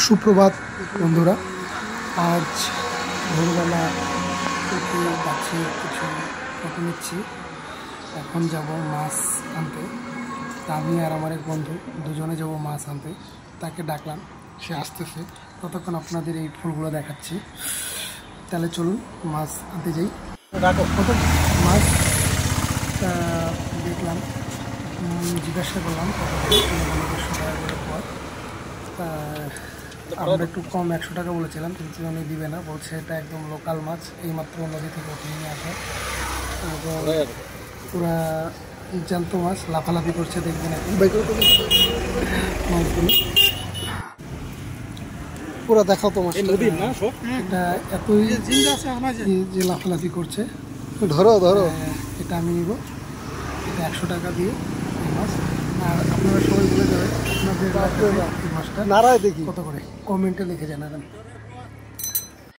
সুপ্রভাত বন্ধুরা। আজ ভোরবেলা উঠে যাচ্ছি, কিছু ফটো নিচ্ছি। এখন যাব মাছ আনতে। আমি আর আমার এক বন্ধু দুজনে যাব মাছ আনতে। তাকে ডাকলাম, সে আসতেছে। ততক্ষণ আপনাদের এই ফুলগুলো দেখাচ্ছি। তাহলে চলুন মাছ আনতে যাই। কত মাছ দেখলাম, জিজ্ঞাসা করলাম কত টাকা করে পর। আমরা একটু কম 100 টাকা বলেছিলাম, কিন্তু উনি দিবে না, বলছে এটা একদম লোকাল মাছ, এইমাত্র নদী থেকে উঠে নিয়ে আসা। পুরা জ্যান্ত মাছ, লাফালাফি করছে, দেখবেন এখন মাছগুলো পুরা দেখাও তো মাছ। এটা এতই যে লাফালাফি করছে। ধরো ধরো, এটা আমি নিব। এটা 100 টাকা দিয়ে এই মাছ। আর আপনারা সবাই বলে যাবেন আপনাদের মাছটা নারায় দেখি কত করে, কমেন্টে লিখে জানাবেন।